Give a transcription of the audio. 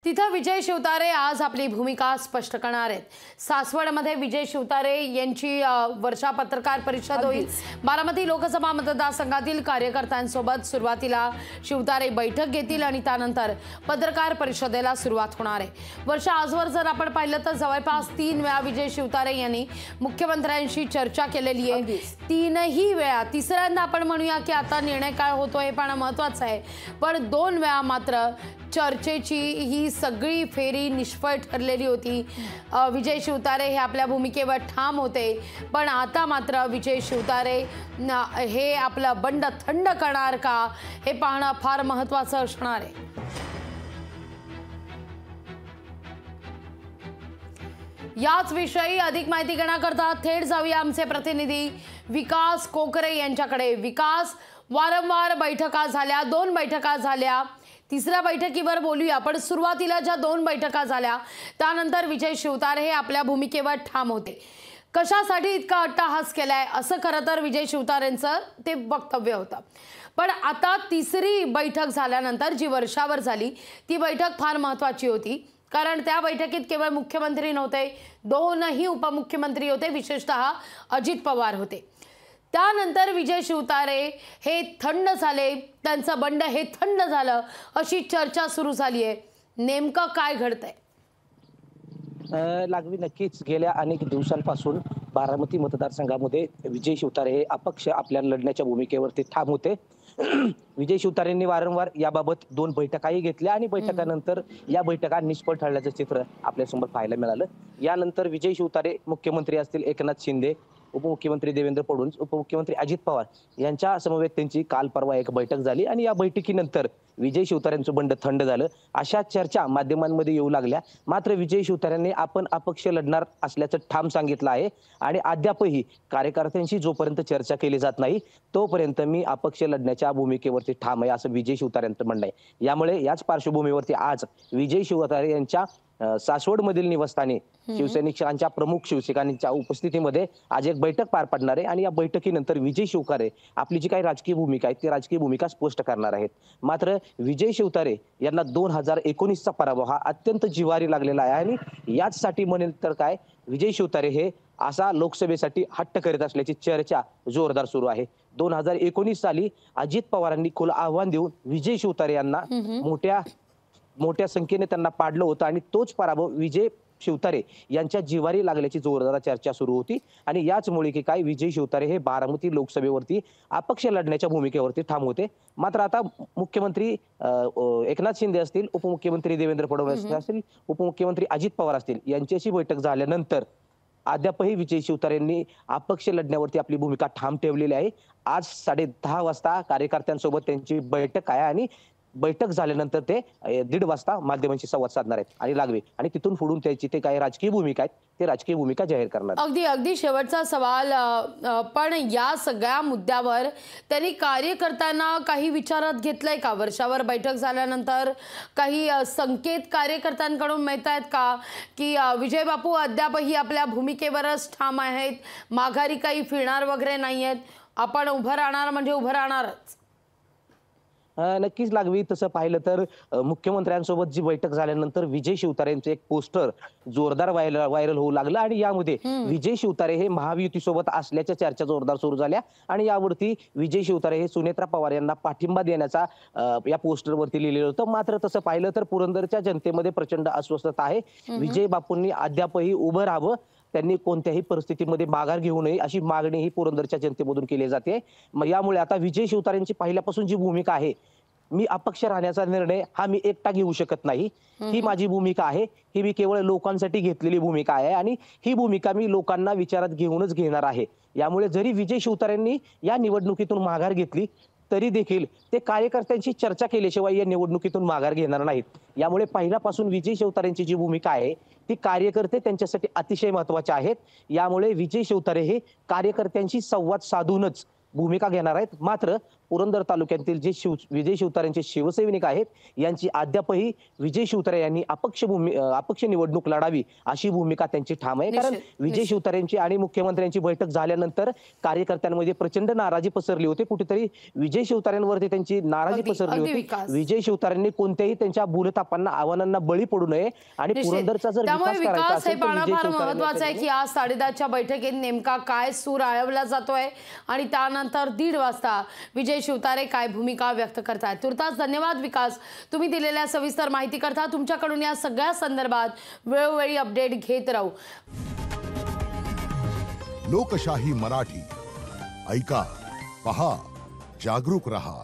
तिथं विजय शिवतारे आज आपली भूमिका स्पष्ट करणार आहेत। सासवडमध्ये विजय शिवतारे यांची वर्षा पत्रकार परिषद होईल। बारामती लोकसभा मतदारसंघातील कार्यकर्त्यांसोबत सुरुवातीला शिवतारे बैठक घेतील आणि त्यानंतर पत्रकार परिषदेला सुरुवात होणार आहे। वर्षा आजवर जर आपण पाहिलं तर जवळपास 3 वेळा विजय शिवतारे यांनी मुख्यमंत्र्यांशी चर्चा केलेली आहे। तीनही वेळा, तिसऱ्यांदा आपण म्हणूया की आता निर्णय काय होतो हे पण महत्त्वाचं आहे, पण 2 वेळा मात्र चर्चेची ही सगळी फेरी निष्फळ ठरलेली होती। विजय शिवतारे हे आपल्या भूमिकेवर ठाम होते, पण आता मात्र विजय शिवतारे हे आपलं बंड थंड करणार का हे पाहणं फार महत्त्वाचं असणार आहे। याच विषयी अधिक माहिती घेण्याकरता थेट जाऊया आमचे प्रतिनिधी विकास कोकरे यांच्याकडे। विकास, वारंवार बैठका झाल्या, 2 बैठका झाल्या, तिसऱ्या बैठकीवर बोलूया, पण सुरुवातीला ज्या 2 बैठका झाल्या त्यानंतर विजय शिवतारे हे आपल्या भूमिकेवर ठाम होते। कशासाठी इतका अट्टहास केलाय असं खरं तर विजय शिवतारेंचं ते वक्तव्य होतं, पण आता तिसरी बैठक झाल्यानंतर जी वर्षावर झाली ती बैठक फार महत्त्वाची होती, कारण त्या बैठकीत केवळ मुख्यमंत्री नव्हते, 2ही उपमुख्यमंत्री होते, विशेषतः अजित पवार होते। त्यानंतर विजय शिवतारे हे थंड झाले, त्यांचं बंड हे थंड झालं अशी चर्चा सुरू झाली आहे। नेमकं काय घडतंय? लागवी नक्कीच गेल्या अनेक दिवसांपासून बारामती मतदारसंघामध्ये विजय शिवतारे हे अपक्ष आपल्या लढण्याच्या भूमिकेवरती ठाम होते। विजय शिवतारेंनी वारंवार याबाबत 2 बैठकाही घेतल्या आणि बैठकानंतर या बैठका निष्फळ ठरल्याचं चित्र आपल्यासमोर पाहायला मिळालं। यानंतर विजय शिवतारे मुख्यमंत्री असतील एकनाथ शिंदे, उपमुख्यमंत्री देवेंद्र फडणवीस, उपमुख्यमंत्री अजित पवार यांच्या समवेत त्यांची काल परवा एक बैठक झाली आणि या बैठकीनंतर विजय शिवतारेंचं बंड थंड झालं अशा चर्चा माध्यमांमध्ये येऊ लागल्या। मात्र विजय शिवतारेंनी आपण अपक्ष लढणार असल्याचं ठाम सांगितलं आहे आणि अद्यापही कार्यकर्त्यांशी जोपर्यंत चर्चा केली जात नाही तोपर्यंत मी अपक्ष लढण्याच्या भूमिकेवरती ठाम आहे असं विजय शिवतारेंचं म्हणणं आहे। यामुळे याच पार्श्वभूमीवरती आज विजय शिवतारे यांच्या सासवडमधील निवासस्थानी शिवसैनिकांच्या प्रमुख शिवसैनिकांच्या उपस्थितीमध्ये आज एक बैठक पार पडणार आहे आणि या बैठकीनंतर विजय शिवतारे आपली जी काही राजकीय भूमिका आहे ती राजकीय भूमिका स्पष्ट करणार आहेत। मात्र विजय शिवतारे यांना 2019चा पराभव हा अत्यंत जिव्हारी लागलेला आहे आणि याचसाठी म्हणेल तर काय विजय शिवतारे हे असा लोकसभेसाठी हट्ट करीत असल्याची चर्चा जोरदार सुरू आहे। 2019 साली अजित पवारांनी खुलं आव्हान देऊन विजय शिवतारे यांना मोठ्या संख्येने त्यांना पाडलं होतं आणि तोच पराभव विजय शिवतारे यांच्या जिव्हारी लागल्याची जोरदार चर्चा सुरू होती आणि याचमुळे की काय विजय शिवतारे हे बारामती लोकसभेवरती अपक्ष लढण्याच्या भूमिकेवरती ठाम होते। मात्र आता मुख्यमंत्री एकनाथ शिंदे असतील, उपमुख्यमंत्री देवेंद्र फडणवीस असतील, उपमुख्यमंत्री अजित पवार असतील यांच्याशी बैठक झाल्यानंतर अद्यापही विजय शिवतारेंनी अपक्ष लढण्यावरती आपली भूमिका ठाम ठेवलेली आहे। आज 10:30 वाजता कार्यकर्त्यांसोबत त्यांची बैठक आहे आणि बैठक झाल्यानंतर ते 1:30 वाजता माध्यमांशी संवाद साधणार आहेत आणि लागवे आणि तिथून पुढून त्याची ते काय राजकीय भूमिका आहेत ते राजकीय भूमिका जाहीर करणार। अगदी शेवटचा सवाल, पण या सगळ्या मुद्द्यावर त्यांनी कार्यकर्त्यांना काही विचारात घेतलंय का? वर्षावर बैठक झाल्यानंतर काही संकेत कार्यकर्त्यांकडून मिळत आहेत का की विजय बापू अद्यापही आपल्या भूमिकेवरच ठाम आहेत, माघारी काही फिरणार वगैरे नाही आहेत, आपण उभं राहणार म्हणजे उभं राहणारच? नक्कीच लागवी तसं पाहिलं तर मुख्यमंत्र्यांसोबत जी बैठक झाल्यानंतर विजय शिवतारेंचं एक पोस्टर जोरदार व्हायरल होऊ लागलं आणि यामध्ये विजय शिवतारे हे महायुतीसोबत असल्याच्या चर्चा जोरदार सुरू झाल्या आणि यावरती विजय शिवतारे हे सुनेत्रा पवार यांना पाठिंबा देण्याचा या पोस्टरवरती लिहिलेलं होतं। मात्र तसं पाहिलं तर पुरंदरच्या जनतेमध्ये प्रचंड अस्वस्थता आहे। विजय बापूंनी अद्यापही उभं राहावं, त्यांनी कोणत्याही परिस्थितीमध्ये माघार घेऊ नये अशी मागणी ही पुरंदरच्या जनतेमधून केली जाते। यामुळे आता विजय शिवतारेंची पहिल्यापासून जी भूमिका आहे, मी अपक्ष राहण्याचा निर्णय हा मी एकटा घेऊ शकत नाही, ही माझी भूमिका आहे, ही मी केवळ लोकांसाठी घेतलेली भूमिका आहे आणि ही भूमिका मी लोकांना विचारात घेऊनच घेणार आहे। यामुळे जरी विजय शिवतारेंनी या निवडणुकीतून माघार घेतली तरी देखील ते कार्यकर्त्यांशी चर्चा केल्याशिवाय या निवडणुकीतून माघार घेणार नाहीत। यामुळे पहिल्यापासून विजय शिवतारेंची जी भूमिका आहे ती कार्यकर्ते त्यांच्यासाठी अतिशय महत्त्वाचे आहेत। यामुळे विजय शिवतारे हे कार्यकर्त्यांशी संवाद साधूनच भूमिका घेणार आहेत। मात्र पुरंदर तालुक्यातील जे विजय शिवतारेंचे शिवसैनिक आहेत यांची अद्यापही विजय शिवतारे यांनी अपक्ष निवडणूक लढावी अशी भूमिका त्यांची ठाम आहे। कारण विजय शिवतारेंची आणि मुख्यमंत्र्यांची बैठक झाल्यानंतर कार्यकर्त्यांमध्ये प्रचंड नाराजी पसरली होती। कुठेतरी विजय शिवतारेंवरती त्यांची नाराजी पसरली होती। विजय शिवतारेंनी कोणत्याही त्यांच्या भूलथापांना आव्हानांना बळी पडू नये आणि पुरंदरचा जर त्यामुळे विकास करायचा असेल तर विजय फार महत्त्वाचं आहे की आज 10:30च्या बैठकीत नेमका काय सूर आळवला जातोय आणि त्यानंतर 1:30 वाजता विजय शिवतारे काय भूमिका व्यक्त करतायत। तुर्तास धन्यवाद विकास, तुम्ही दिलेल्या सविस्तर माहिती करता। तुमच्याकडून या सगळ्या संदर्भात वेळोवेळी अपडेट घेत राहू। लोकशाही मराठी ऐका, पहा, जागरूक रहा।